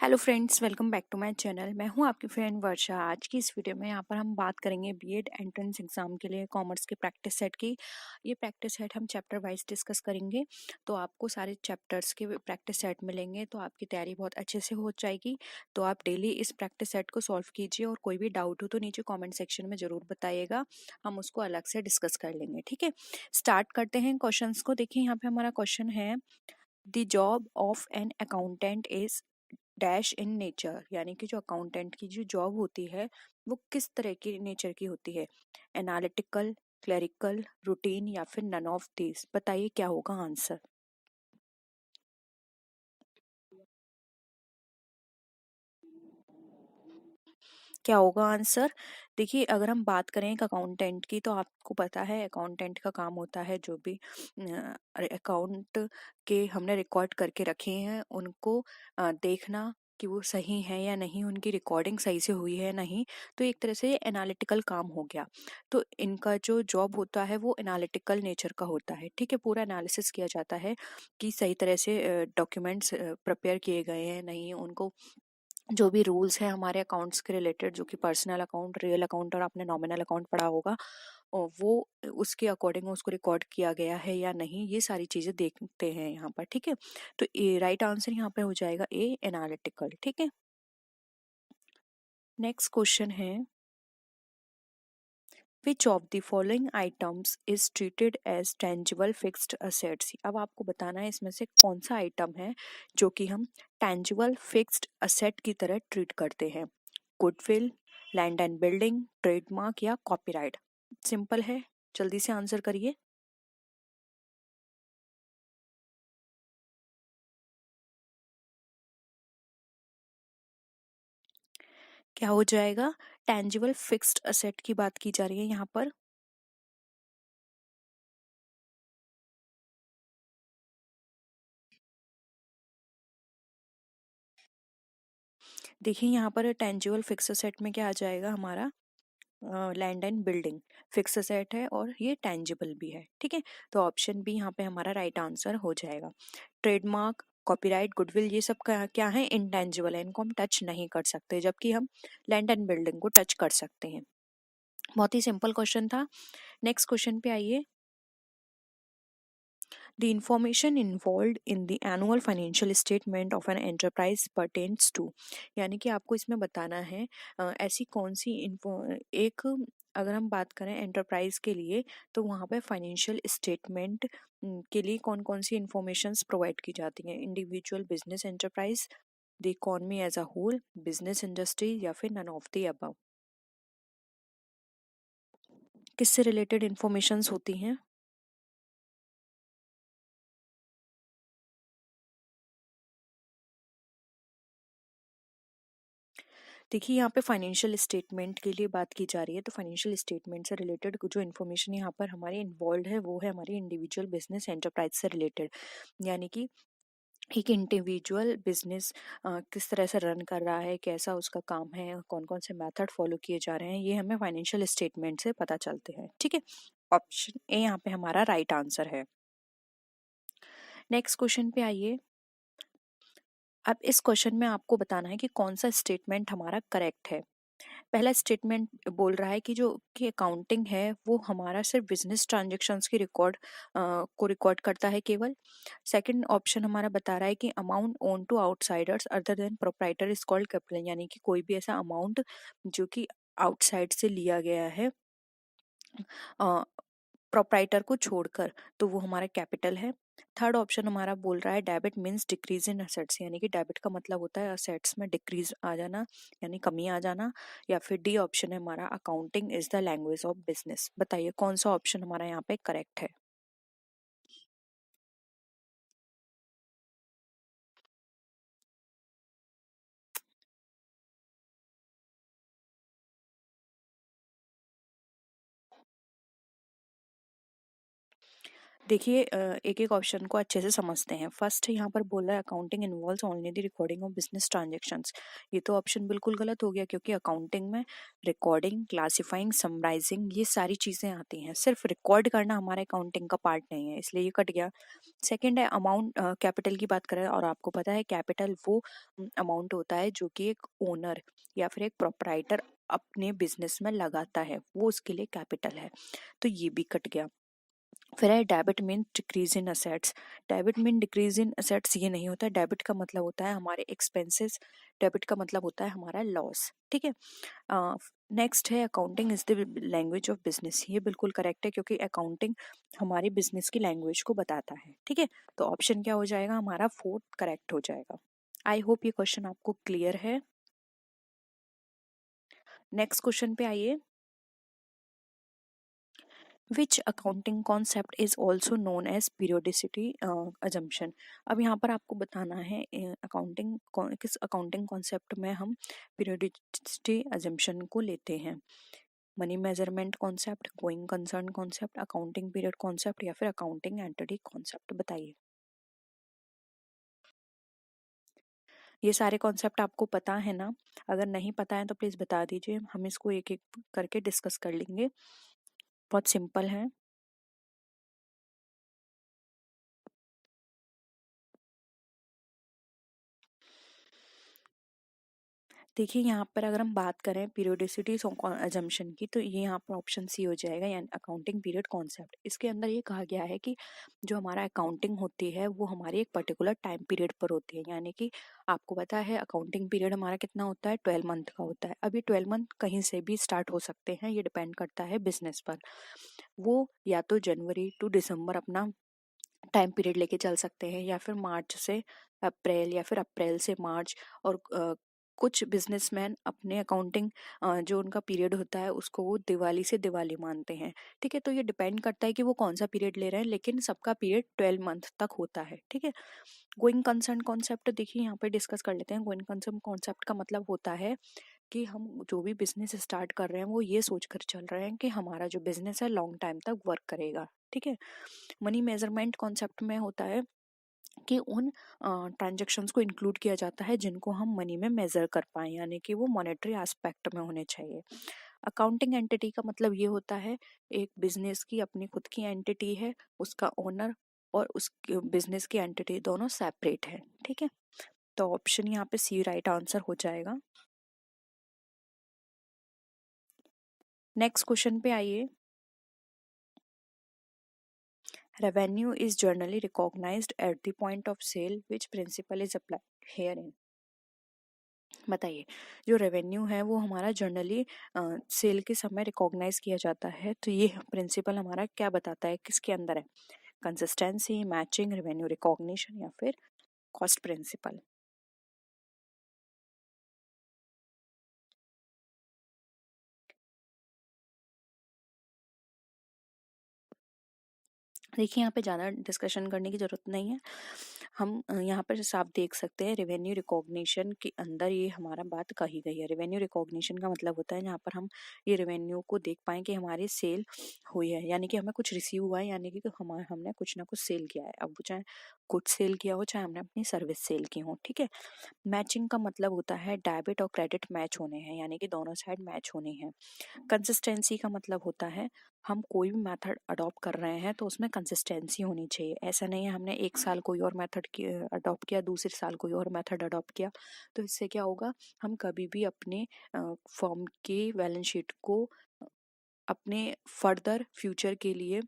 Hello friends, welcome back to my channel. मैं हूं आपकी फ्रेंड वर्षा। आज की इस वीडियो में यहाँ पर हम बात करेंगे बीएड एंट्रेंस एग्जाम के लिए कॉमर्स के प्रैक्टिस सेट की। ये प्रैक्टिस सेट हम चैप्टर वाइज डिस्कस करेंगे, तो आपको सारे चैप्टर्स के प्रैक्टिस सेट मिलेंगे, तो आपकी तैयारी बहुत अच्छे से हो जाएगी। तो आप डेली इस प्रैक्टिस सेट को सॉल्व कीजिए और कोई भी डाउट हो तो नीचे कॉमेंट सेक्शन में ज़रूर बताइएगा, हम उसको अलग से डिस्कस कर लेंगे। ठीक है, स्टार्ट करते हैं क्वेश्चन को। देखिए यहाँ पे हमारा क्वेश्चन है, the job of an accountant is dash in nature, यानी कि जो अकाउंटेंट की जो जॉब होती है वो किस तरह की नेचर की होती है। एनालिटिकल, क्लरिकल, रूटीन या फिर नन ऑफ दिस। बताइए क्या होगा आंसर। क्या होगा आंसर। देखिए, अगर हम बात करें एक अकाउंटेंट की, तो आपको पता है अकाउंटेंट का काम होता है जो भी अकाउंट के हमने रिकॉर्ड करके रखे हैं उनको देखना कि वो सही है या नहीं, उनकी रिकॉर्डिंग सही से हुई है नहीं। तो एक तरह से एनालिटिकल काम हो गया। तो इनका जो जॉब होता है वो एनालिटिकल नेचर का होता है। ठीक है, पूरा एनालिसिस किया जाता है कि सही तरह से डॉक्यूमेंट्स प्रिपेयर किए गए हैं नहीं, उनको जो भी रूल्स हैं हमारे अकाउंट्स के रिलेटेड, जो कि पर्सनल अकाउंट, रियल अकाउंट और आपने नॉमिनल अकाउंट पढ़ा होगा, वो उसके अकॉर्डिंग उसको रिकॉर्ड किया गया है या नहीं, ये सारी चीजें देखते हैं यहाँ पर। ठीक है, तो ए राइट आंसर यहाँ पे हो जाएगा ए, एनालिटिकल। ठीक है, नेक्स्ट क्वेश्चन है, which of the following items is treated as tangible fixed assets. अब आपको बताना है इसमें से कौन सा आइटम है जो कि हम टेंजिबल फिक्स्ड असेट की तरह ट्रीट करते हैं। Goodwill, land and building, trademark या कॉपीराइट। सिंपल है, जल्दी से आंसर करिए। क्या हो जाएगा। टेंजिबल फिक्स्ड असेट की बात की जा रही है यहाँ पर। देखिए यहाँ पर टेंजिबल फिक्स्ड असेट में क्या आ जाएगा हमारा, land and building fix asset है और ये टेंजिबल भी है। ठीक है, तो ऑप्शन बी यहाँ पे हमारा राइट आंसर हो जाएगा। ट्रेडमार्क, कॉपीराइट, गुडविल, ये सब क्या है, इंटेंजिबल है, इनको हम टच नहीं कर सकते, जबकि हम लैंड एंड बिल्डिंग को टच कर सकते हैं। बहुत ही सिंपल क्वेश्चन था। नेक्स्ट क्वेश्चन पे आइए। The information involved in the annual financial statement of an enterprise pertains to, यानी कि आपको इसमें बताना है ऐसी कौन सी एक, अगर हम बात करें एंटरप्राइज के लिए, तो वहाँ पे फाइनेंशियल स्टेटमेंट के लिए कौन कौन सी इंफॉर्मेशंस प्रोवाइड की जाती हैं। Individual, business, enterprise, the economy as a whole, business industry या फिर नन ऑफ द अबव। किससे रिलेटेड इंफॉर्मेशंस होती हैं। देखिए यहाँ पे फाइनेंशियल स्टेटमेंट के लिए बात की जा रही है, तो फाइनेंशियल स्टेटमेंट से रिलेटेड जो इन्फॉर्मेशन यहाँ पर हमारी इन्वॉल्व है वो है हमारी इंडिविजुअल, बिजनेस, एंटरप्राइज से रिलेटेड। यानी कि एक इंडिविजुअल बिजनेस किस तरह से रन कर रहा है, कैसा उसका काम है, कौन कौन से मेथड फॉलो किए जा रहे हैं, ये हमें फाइनेंशियल स्टेटमेंट से पता चलते हैं। ठीक है, ऑप्शन ए यहाँ पे हमारा राइट आंसर है। नेक्स्ट क्वेश्चन पे आइए। अब इस क्वेश्चन में आपको बताना है कि कौन सा स्टेटमेंट हमारा करेक्ट है। पहला स्टेटमेंट बोल रहा है कि जो कि अकाउंटिंग है वो हमारा सिर्फ बिजनेस ट्रांजेक्शन्स की रिकॉर्ड को रिकॉर्ड करता है केवल। सेकंड ऑप्शन हमारा बता रहा है कि amount owing to outsiders other than proprietor is called capital, यानी कि कोई भी ऐसा अमाउंट जो कि आउटसाइड से लिया गया है प्रोप्राइटर को छोड़कर, तो वो हमारा कैपिटल है। थर्ड ऑप्शन हमारा बोल रहा है debit means decrease in assets, यानी कि डेबिट का मतलब होता है असेट्स में डिक्रीज आ जाना, यानी कमी आ जाना। या फिर डी ऑप्शन है हमारा accounting is the language of business. बताइए कौन सा ऑप्शन हमारा यहाँ पे करेक्ट है। देखिए एक एक ऑप्शन को अच्छे से समझते हैं। फर्स्ट यहाँ पर बोला है accounting involves only the recording of business transactions. ये तो ऑप्शन बिल्कुल गलत हो गया, क्योंकि अकाउंटिंग में रिकॉर्डिंग, क्लासिफाइंग, समराइजिंग ये सारी चीजें आती हैं। सिर्फ रिकॉर्ड करना हमारे अकाउंटिंग का पार्ट नहीं है, इसलिए ये कट गया। सेकेंड है अमाउंट, कैपिटल की बात करें, और आपको पता है कैपिटल वो अमाउंट होता है जो कि एक ओनर या फिर एक प्रोपराइटर अपने बिजनेस में लगाता है, वो उसके लिए कैपिटल है, तो ये भी कट गया। फिर है debit mean decrease in assets. Debit mean decrease in assets ये नहीं होता। डेबिट का मतलब होता है हमारे एक्सपेंसेस, डेबिट का मतलब होता है हमारा लॉस। ठीक है। नेक्स्ट है accounting is the language of business. ये बिल्कुल करेक्ट है, क्योंकि अकाउंटिंग हमारी बिजनेस की लैंग्वेज को बताता है। ठीक है, तो ऑप्शन क्या हो जाएगा हमारा, फोर्थ करेक्ट हो जाएगा। आई होप ये क्वेश्चन आपको क्लियर है। नेक्स्ट क्वेश्चन पे आइए। Which accounting concept is also known as periodicity assumption. अब यहाँ पर आपको बताना है अकाउंटिंग किस अकाउंटिंग कॉन्सेप्ट में हम पीरियोडिसिटी अजम्पशन को लेते हैं। Money measurement concept, going concern concept, accounting period concept, या फिर अकाउंटिंग एंटिटी कॉन्सेप्ट, बताइए। ये सारे कॉन्सेप्ट आपको पता है ना? अगर नहीं पता है तो प्लीज बता दीजिए, हम इसको एक एक करके डिस्कस कर लेंगे। बहुत सिंपल है। देखिए यहाँ पर अगर हम बात करें पीरियोडिसिटी अजम्पशन की, तो ये यहाँ पर ऑप्शन सी हो जाएगा, यानी अकाउंटिंग पीरियड कॉन्सेप्ट। इसके अंदर ये कहा गया है कि जो हमारा अकाउंटिंग होती है वो हमारी एक पर्टिकुलर टाइम पीरियड पर होती है। यानी कि आपको पता है अकाउंटिंग पीरियड हमारा कितना होता है, 12 मंथ का होता है। अब ये 12 मंथ कहीं से भी स्टार्ट हो सकते हैं, ये डिपेंड करता है बिजनेस पर। वो या तो जनवरी टू दिसंबर अपना टाइम पीरियड लेके चल सकते हैं, या फिर मार्च से अप्रैल, या फिर अप्रैल से मार्च। और कुछ बिजनेसमैन अपने अकाउंटिंग जो उनका पीरियड होता है उसको वो दिवाली से दिवाली मानते हैं। ठीक है, तो ये डिपेंड करता है कि वो कौन सा पीरियड ले रहे हैं, लेकिन सबका पीरियड 12 मंथ तक होता है। ठीक है। गोइंग कंसर्न कॉन्सेप्ट देखिए यहाँ पे डिस्कस कर लेते हैं। गोइंग कंसर्न कॉन्सेप्ट का मतलब होता है कि हम जो भी बिजनेस स्टार्ट कर रहे हैं वो ये सोचकर चल रहे हैं कि हमारा जो बिजनेस है लॉन्ग टाइम तक वर्क करेगा। ठीक है। मनी मेजरमेंट कॉन्सेप्ट में होता है कि उन ट्रांजैक्शंस को इंक्लूड किया जाता है जिनको हम मनी में मेजर कर पाए, यानी कि वो मॉनेटरी एस्पेक्ट में होने चाहिए। अकाउंटिंग एंटिटी का मतलब ये होता है एक बिजनेस की अपनी खुद की एंटिटी है, उसका ओनर और उस बिजनेस की एंटिटी दोनों सेपरेट है। ठीक है, तो ऑप्शन यहाँ पे सी राइट आंसर हो जाएगा। नेक्स्ट क्वेश्चन पे आइए। Revenue is generally recognised at the point of sale, which principle is applied here in. बताइए। जो रेवेन्यू है वो हमारा जनरली सेल के समय रिकॉग्नाइज किया जाता है, तो ये प्रिंसिपल हमारा क्या बताता है, किसके अंदर है? कंसिस्टेंसी, मैचिंग, रेवेन्यू रिकॉग्निशन, या फिर कॉस्ट प्रिंसिपल। देखिए यहाँ पे ज़्यादा डिस्कशन करने की ज़रूरत नहीं है। हम यहाँ पर साफ देख सकते हैं रेवेन्यू रिकॉग्निशन के अंदर ये हमारा बात कही गई है। रेवेन्यू रिकॉग्निशन का मतलब होता है जहाँ पर हम ये रेवेन्यू को देख पाएँ कि हमारी सेल हुई है, यानी कि हमें कुछ रिसीव हुआ है, यानी कि हमने कुछ ना कुछ सेल किया है। अब वो चाहे कुछ सेल किया हो, चाहे हमने अपनी सर्विस सेल की हो। ठीक है। मैचिंग का मतलब होता है डेबिट और क्रेडिट मैच होने हैं, यानी कि दोनों साइड मैच होनी है। कंसिस्टेंसी का मतलब होता है हम कोई भी मेथड अडॉप्ट कर रहे हैं तो उसमें कंसिस्टेंसी होनी चाहिए। ऐसा नहीं है हमने एक साल कोई और मेथड अडॉप्ट किया, दूसरे साल कोई और मेथड अडॉप्ट किया, तो इससे क्या होगा, हम कभी भी अपने फर्म की बैलेंस शीट को अपने फर्दर फ्यूचर के लिए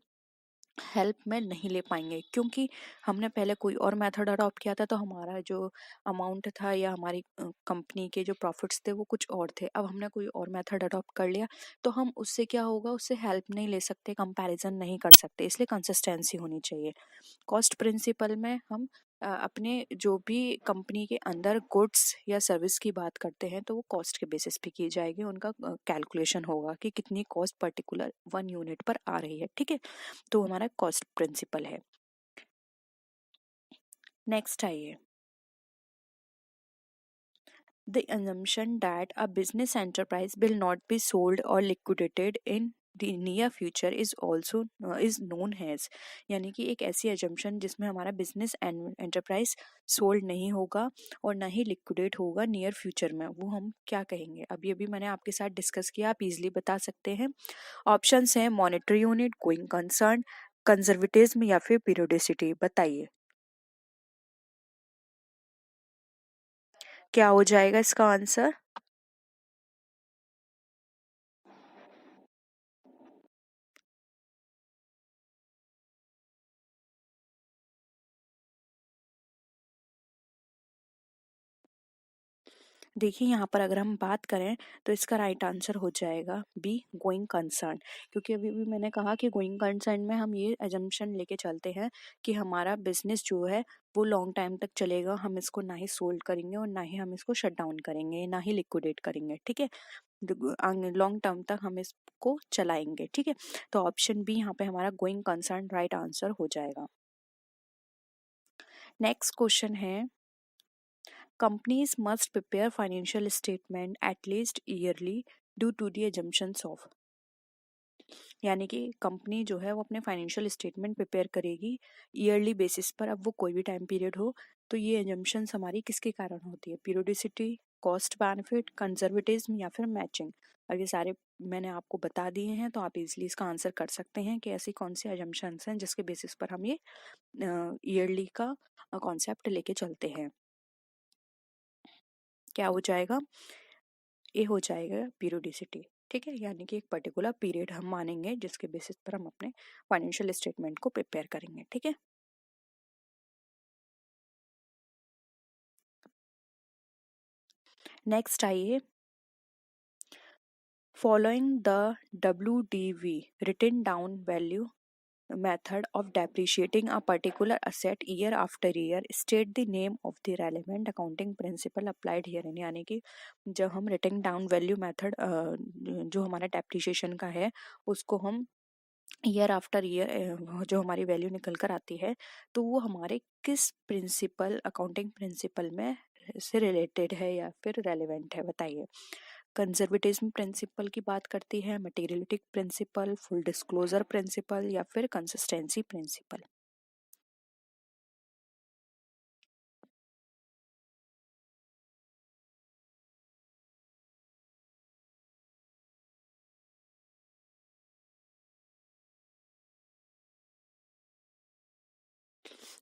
हेल्प में नहीं ले पाएंगे, क्योंकि हमने पहले कोई और मेथड अडॉप्ट किया था, तो हमारा जो अमाउंट था या हमारी कंपनी के जो प्रॉफिट्स थे वो कुछ और थे। अब हमने कोई और मेथड अडॉप्ट कर लिया, तो हम उससे क्या होगा, उससे हेल्प नहीं ले सकते, कंपैरिजन नहीं कर सकते, इसलिए कंसिस्टेंसी होनी चाहिए। कॉस्ट प्रिंसिपल में हम अपने जो भी कंपनी के अंदर गुड्स या सर्विस की बात करते हैं तो वो कॉस्ट के बेसिस पे की जाएगी, उनका कैलकुलेशन होगा कि कितनी कॉस्ट पर्टिकुलर 1 यूनिट पर आ रही है। ठीक है, तो हमारा कॉस्ट प्रिंसिपल है। नेक्स्ट आइए। The assumption that a business enterprise will not be sold or liquidated in the near future is also is known has, यानी कि एक ऐसी एजम्पशन जिसमें हमारा बिजनेस एंड एंटरप्राइज सोल्ड नहीं होगा और ना ही लिक्विडेट होगा नियर फ्यूचर में, वो हम क्या कहेंगे? अभी अभी मैंने आपके साथ डिस्कस किया, आप इजीली बता सकते हैं। ऑप्शंस हैं monetary unit, going concern, conservatism या फिर पीरियोडिसिटी। बताइए क्या हो जाएगा इसका आंसर? देखिए यहाँ पर अगर हम बात करें तो इसका राइट आंसर हो जाएगा बी, गोइंग कंसर्न। क्योंकि अभी भी मैंने कहा कि गोइंग कंसर्न में हम ये एजम्पशन लेके चलते हैं कि हमारा बिजनेस जो है वो लॉन्ग टाइम तक चलेगा, हम इसको ना ही सोल्ड करेंगे और ना ही हम इसको शट डाउन करेंगे, ना ही लिक्विडेट करेंगे, ठीक है। लॉन्ग टर्म तक हम इसको चलाएंगे, ठीक है। तो ऑप्शन बी यहाँ पे हमारा गोइंग कंसर्न राइट आंसर हो जाएगा। नेक्स्ट क्वेश्चन है companies must prepare financial statement at least yearly due to the assumptions of, यानी कि कंपनी जो है वो अपने फाइनेंशियल स्टेटमेंट प्रिपेयर करेगी ईयरली बेसिस पर, अब वो कोई भी टाइम पीरियड हो। तो ये एजम्पशंस हमारी किसके कारण होती है? पीरियोडिसिटी, कॉस्ट बेनिफिट, कंजर्वेटिज्म या फिर मैचिंग। अब ये सारे मैंने आपको बता दिए हैं, तो आप इजीली इसका आंसर कर सकते हैं कि ऐसी कौन सी एजम्पशंस हैं जिसके बेसिस पर हम ये ईयरली का कॉन्सेप्ट लेके चलते हैं। क्या हो जाएगा? ए हो जाएगा पीरियोडिसिटी, ठीक है। यानी कि एक पर्टिकुलर पीरियड हम मानेंगे जिसके बेसिस पर हम अपने फाइनेंशियल स्टेटमेंट को प्रिपेयर करेंगे, ठीक है। नेक्स्ट आइए, following the WDV written down value method of depreciating a particular asset year after year, state the name of the relevant accounting principle applied herein। यानी कि जब हम रिटन डाउन वैल्यू मेथड जो हमारा डेप्रिशिएशन का है उसको हम ईयर आफ्टर ईयर जो हमारी वैल्यू निकल कर आती है, तो वो हमारे किस प्रिंसिपल, अकाउंटिंग प्रिंसिपल में से रिलेटेड है या फिर रेलेवेंट है? बताइए। कंजर्वेटिज्म प्रिंसिपल की बात करती है, materiality principle, full disclosure principle या फिर कंसिस्टेंसी प्रिंसिपल।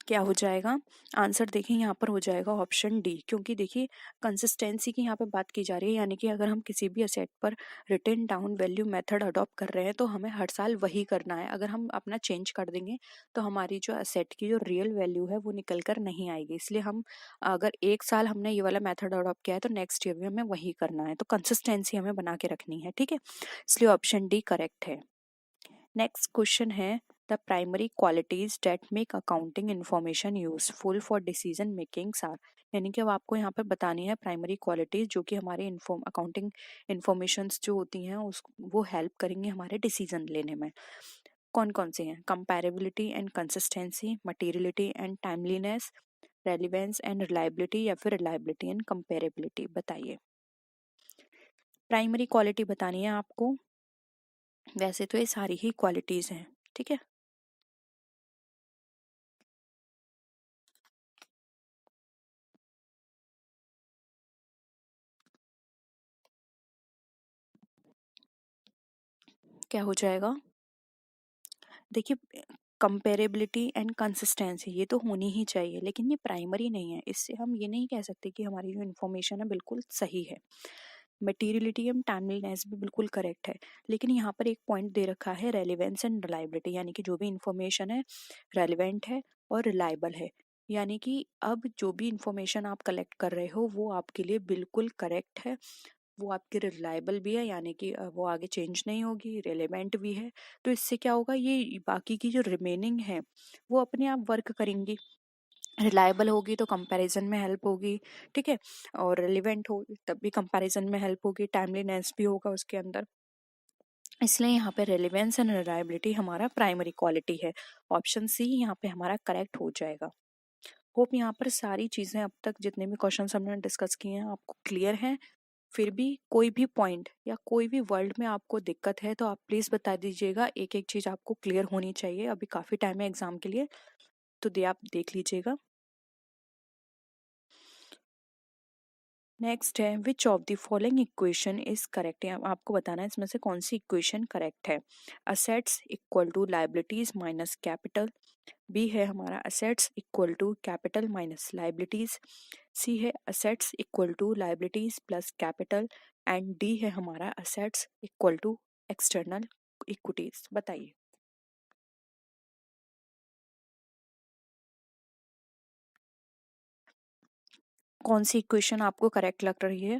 क्या हो जाएगा आंसर? देखिए यहाँ पर हो जाएगा ऑप्शन डी, क्योंकि देखिए कंसिस्टेंसी की यहाँ पे बात की जा रही है, यानी कि अगर हम किसी भी असेट पर written down value method adopt कर रहे हैं तो हमें हर साल वही करना है। अगर हम अपना चेंज कर देंगे तो हमारी जो असेट की जो रियल वैल्यू है वो निकल कर नहीं आएगी। इसलिए हम अगर एक साल हमने ये वाला मेथड अडॉप्ट किया है तो नेक्स्ट ईयर भी हमें वही करना है, तो कंसिस्टेंसी हमें बना के रखनी है, ठीक है। इसलिए ऑप्शन डी करेक्ट है। नेक्स्ट क्वेश्चन है the primary qualities that make accounting information useful for decision makings are, यानी कि अब आपको यहाँ पर बतानी है प्राइमरी क्वालिटीज जो कि हमारे अकाउंटिंग इन्फॉर्मेशंस जो होती हैं उस वो हेल्प करेंगे हमारे डिसीजन लेने में। कौन कौन से हैं? Comparability and consistency, materiality and timeliness, relevance and reliability या फिर रिलायबिलिटी एंड कंपेरेबिलिटी। बताइए। प्राइमरी क्वालिटी बतानी है आपको। वैसे तो ये सारी ही क्वालिटीज हैं, ठीक है। क्या हो जाएगा? देखिए कंपेरेबिलिटी एंड कंसिस्टेंसी ये तो होनी ही चाहिए, लेकिन ये प्राइमरी नहीं है। इससे हम ये नहीं कह सकते कि हमारी जो इन्फॉर्मेशन है बिल्कुल सही है। मटेरियलिटी एंड टाइमलीनेस भी बिल्कुल करेक्ट है, लेकिन यहाँ पर एक पॉइंट दे रखा है रेलिवेंस एंड रिलायबिलिटी, यानी कि जो भी इंफॉर्मेशन है रेलिवेंट है और रिलायबल है। यानी कि अब जो भी इंफॉर्मेशन आप कलेक्ट कर रहे हो वो आपके लिए बिल्कुल करेक्ट है, वो आपकी रिलायबल भी है, यानी कि वो आगे चेंज नहीं होगी, रेलेवेंट भी है। तो इससे क्या होगा, ये बाकी की जो रिमेनिंग है वो अपने आप वर्क करेंगी। रिलायबल होगी तो कंपैरिजन में हेल्प होगी, ठीक है। और रिलेवेंट होगी तब भी कंपैरिजन में हेल्प होगी, टाइमलीनेस भी होगा उसके अंदर। इसलिए यहाँ पे रेलेवेंस एंड रिलायबिलिटी हमारा प्राइमरी क्वालिटी है। ऑप्शन सी यहाँ पे हमारा करेक्ट हो जाएगा। होप यहाँ पर सारी चीजें अब तक जितने भी क्वेश्चन हमने डिस्कस किए हैं आपको क्लियर हैं। फिर भी कोई भी पॉइंट या कोई भी वर्ड में आपको दिक्कत है तो आप प्लीज बता दीजिएगा, एक एक चीज आपको क्लियर होनी चाहिए, अभी काफी टाइम है एग्जाम के लिए, तो दे आप देख लीजिएगा। नेक्स्ट है which of the following equation is correct, आपको बताना है इसमें से कौन सी इक्वेशन करेक्ट है। Assets equal to liabilities minus capital, B है हमारा assets equal to capital minus liabilities, C है assets equal to liabilities plus capital, and D है हमारा assets equal to external equities. बताइए कौन सी इक्वेशन आपको करेक्ट लग रही है।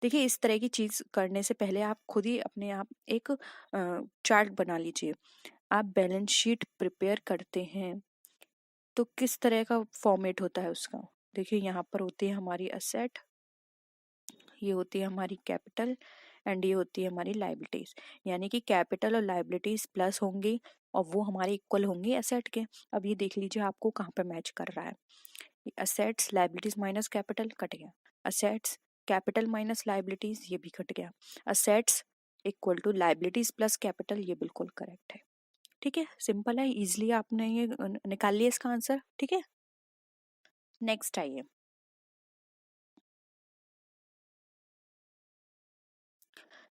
देखिए इस तरह की चीज करने से पहले आप खुद ही अपने आप एक चार्ट बना लीजिए। आप बैलेंस शीट प्रिपेयर करते हैं तो किस तरह का फॉर्मेट होता है उसका। देखिए यहाँ पर होती है हमारी असेट, ये होती है हमारी कैपिटल, एंड ये होती है हमारी लाइबिलिटीज। यानी कि कैपिटल और लाइबिलिटीज प्लस होंगी और वो हमारी इक्वल होंगी एसेट के। अब ये देख लीजिए आपको कहाँ पे मैच कर रहा है। Assets liabilities minus capital cut गया, असेट्स कैपिटल माइनस लाइबिलिटीज ये भी कट गया, assets equal to liabilities plus capital ये बिल्कुल करेक्ट है। ठीक है, सिंपल है, इजिली आपने ये निकाल लिया इसका आंसर। ठीक है, नेक्स्ट आइए।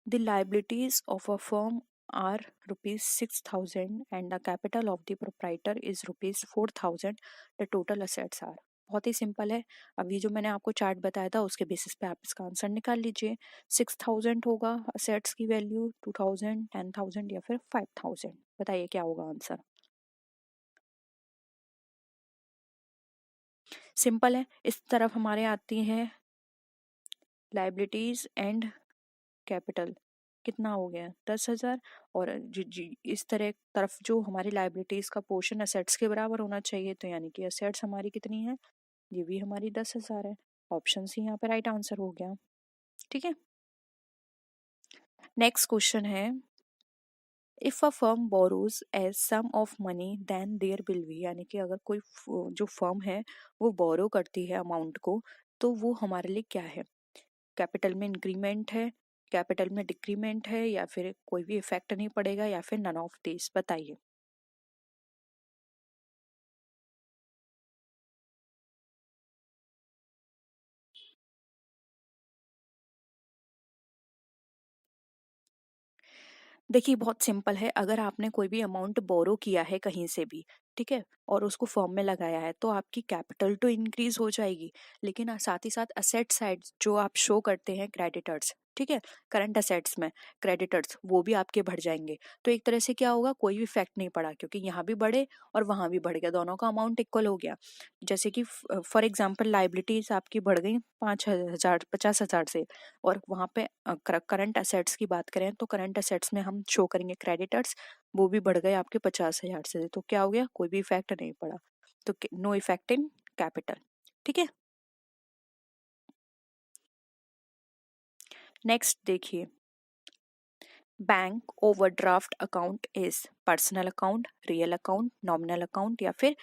The liabilities of a firm are rupees 6,000 and the capital of the proprietor is rupees 4,000. The total assets are, बहुत ही सिंपल है। अभी जो मैंने आपको चार्ट बताया था उसके बेसिस पे आप इसका आंसर निकाल लीजिए। 6,000 होगा असेट्स की वैल्यू, 2,000, 10,000 या फिर 5,000। बताइए क्या होगा आंसर। सिंपल है, इस तरफ हमारे आती है लाइबिलिटीज एंड कैपिटल, कितना हो गया 10,000, और जी इस तरह तरफ जो हमारी लाइबिलिटीज का पोर्शन असेट्स के बराबर होना चाहिए, तो यानी कि असेट्स हमारी कितनी है, ये भी हमारी 10,000 है। ऑप्शन सी यहाँ पे राइट आंसर हो गया। ठीक है, नेक्स्ट क्वेश्चन है if a firm borrows as sum of money then there will be, यानी कि अगर कोई जो फर्म है वो बोरो करती है अमाउंट को, तो वो हमारे लिए क्या है। कैपिटल में इंक्रीमेंट है, कैपिटल में डिक्रीमेंट है, या फिर कोई भी इफेक्ट नहीं पड़ेगा, या फिर नन ऑफ दिस। बताइए। देखिए बहुत सिंपल है, अगर आपने कोई भी अमाउंट बोरो किया है कहीं से भी, ठीक है, और उसको फर्म में लगाया है, तो आपकी कैपिटल तो इंक्रीज हो जाएगी, लेकिन साथ ही साथ असेट साइड जो आप शो करते हैं क्रेडिटर्स, ठीक है, करंट असेट्स में क्रेडिटर्स वो भी आपके बढ़ जाएंगे। तो एक तरह से क्या होगा, कोई भी इफेक्ट नहीं पड़ा, क्योंकि यहाँ भी बढ़े और वहां भी बढ़ गया, दोनों का अमाउंट इक्वल हो गया। जैसे कि फॉर एग्जाम्पल लाइबिलिटीज आपकी बढ़ गई 5,000 50,000 से, और वहां पे करंट असेट्स की बात करें तो करंट असेट्स में हम शो करेंगे क्रेडिटर्स, वो भी बढ़ गए आपके 50,000 से, तो क्या हो गया, कोई भी इफेक्ट नहीं पड़ा, तो नो इफेक्ट इन कैपिटल। ठीक है, नेक्स्ट देखिए, bank overdraft account is personal account, real account, nominal account, या फिर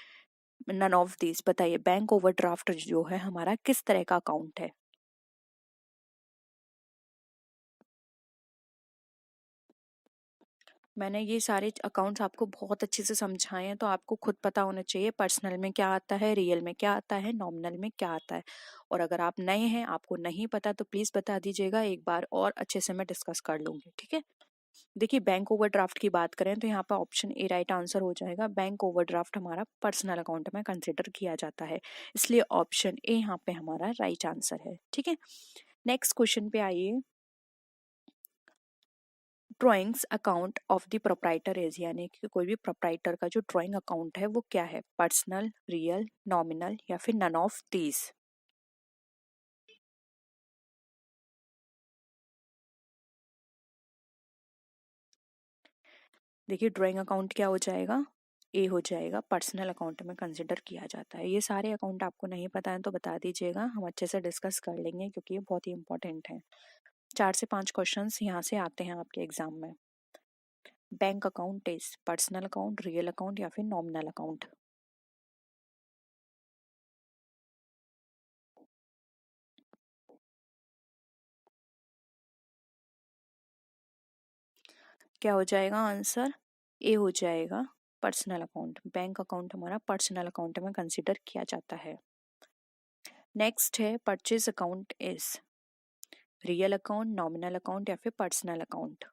नन ऑफ दिस। बताइए बैंक ओवरड्राफ्ट जो है हमारा किस तरह का अकाउंट है। मैंने ये सारे अकाउंट्स आपको बहुत अच्छे से समझाए हैं, तो आपको खुद पता होना चाहिए पर्सनल में क्या आता है, रियल में क्या आता है, नॉमिनल में क्या आता है। और अगर आप नए हैं, आपको नहीं पता, तो प्लीज बता दीजिएगा, एक बार और अच्छे से मैं डिस्कस कर लूंगी। ठीक है, देखिए बैंक ओवरड्राफ्ट की बात करें तो यहाँ पर ऑप्शन ए राइट आंसर हो जाएगा। बैंक ओवरड्राफ्ट हमारा पर्सनल अकाउंट में कंसिडर किया जाता है, इसलिए ऑप्शन ए यहाँ पे हमारा राइट आंसर है। ठीक है, नेक्स्ट क्वेश्चन पे आइए। Drawings account of the proprietor is, यानी कि कोई भी प्रोप्राइटर का जो ड्राइंग अकाउंट है वो क्या है, पर्सनल, रियल, नॉमिनल, या फिर नन ऑफ दीज। देखिए ड्राइंग अकाउंट क्या हो जाएगा, ए हो जाएगा, पर्सनल अकाउंट में कंसिडर किया जाता है। ये सारे अकाउंट आपको नहीं पता है तो बता दीजिएगा, हम अच्छे से डिस्कस कर लेंगे, क्योंकि ये बहुत ही इंपॉर्टेंट है। 4 से 5 क्वेश्चंस यहाँ से आते हैं आपके एग्जाम में। Bank account is personal account, real account, या फिर नॉमिनल अकाउंट। क्या हो जाएगा आंसर? ए हो जाएगा, पर्सनल अकाउंट। बैंक अकाउंट हमारा पर्सनल अकाउंट में कंसिडर किया जाता है। नेक्स्ट है purchase account is real account, nominal account या फिर पर्सनल अकाउंट।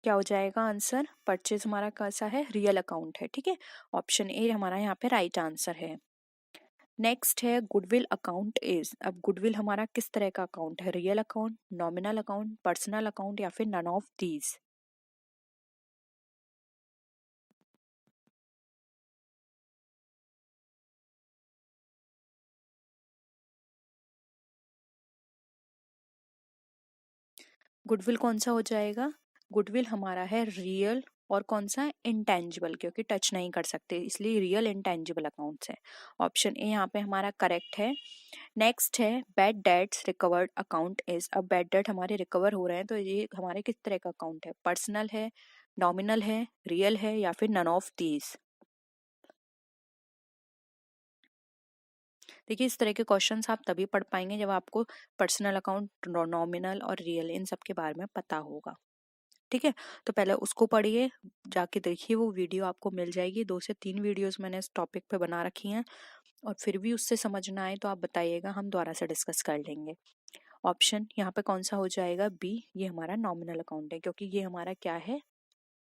क्या हो जाएगा आंसर? परचेज हमारा कैसा है? रियल अकाउंट है, ठीक है। ऑप्शन ए हमारा यहाँ पे राइट आंसर है। नेक्स्ट है गुडविल अकाउंट इज। अब गुडविल हमारा किस तरह का अकाउंट है? Real account, nominal account, personal account या फिर नन ऑफ दीज। गुडविल कौन सा हो जाएगा? गुडविल हमारा है रियल और कौन सा? इंटेंजिबल, क्योंकि टच नहीं कर सकते इसलिए रियल इंटेंजिबल अकाउंट्स है। ऑप्शन ए यहाँ पे हमारा करेक्ट है। नेक्स्ट है bad debts recovered account is. अब बैड डेट हमारे रिकवर हो रहे हैं तो ये हमारे किस तरह का अकाउंट है? पर्सनल है, नॉमिनल है, रियल है या फिर नन ऑफ दीज। देखिए इस तरह के क्वेश्चंस आप तभी पढ़ पाएंगे जब आपको पर्सनल अकाउंट, नॉमिनल और रियल इन सब के बारे में पता होगा, ठीक है। तो पहले उसको पढ़िए, जाके देखिए, वो वीडियो आपको मिल जाएगी। 2 से 3 वीडियोस मैंने इस टॉपिक पे बना रखी हैं, और फिर भी उससे समझ ना आए तो आप बताइएगा, हम दोबारा से डिस्कस कर लेंगे। ऑप्शन यहाँ पे कौन सा हो जाएगा? बी, ये हमारा नॉमिनल अकाउंट है, क्योंकि ये हमारा क्या है?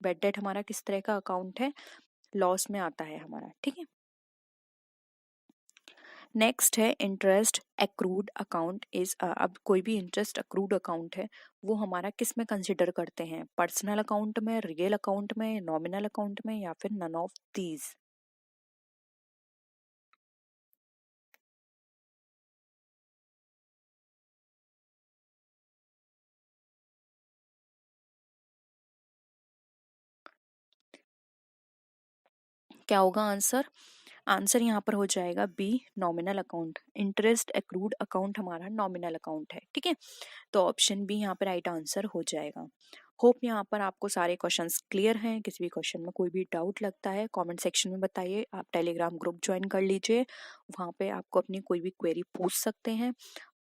बैड डेट हमारा किस तरह का अकाउंट है? लॉस में आता है हमारा, ठीक है। नेक्स्ट है इंटरेस्ट एक्रूड अकाउंट इज। अब कोई भी इंटरेस्ट अक्रूड अकाउंट है वो हमारा किस में कंसिडर करते हैं? पर्सनल अकाउंट में, रियल अकाउंट में, नॉमिनल अकाउंट में या फिर नन ऑफ दीज। क्या होगा आंसर? आंसर यहाँ पर हो जाएगा B, nominal account. Interest accrued account हमारा नॉमिनल अकाउंट है, ठीक है। तो ऑप्शन बी यहाँ पर राइट आंसर हो जाएगा। होप यहाँ पर आपको सारे क्वेश्चंस क्लियर हैं। किसी भी क्वेश्चन में कोई भी डाउट लगता है कमेंट सेक्शन में बताइए। आप टेलीग्राम ग्रुप ज्वाइन कर लीजिए, वहाँ पे आपको अपनी कोई भी क्वेरी पूछ सकते हैं,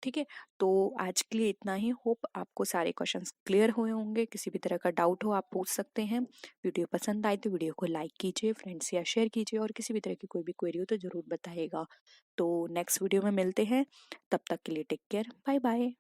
ठीक है। तो आज के लिए इतना ही। होप आपको सारे क्वेश्चंस क्लियर हुए होंगे। किसी भी तरह का डाउट हो आप पूछ सकते हैं। वीडियो पसंद आए तो वीडियो को लाइक कीजिए, फ्रेंड्स या शेयर कीजिए, और किसी भी तरह की कोई भी क्वेरी हो तो जरूर बताइएगा। तो नेक्स्ट वीडियो में मिलते हैं, तब तक के लिए टेक केयर, बाय बाय।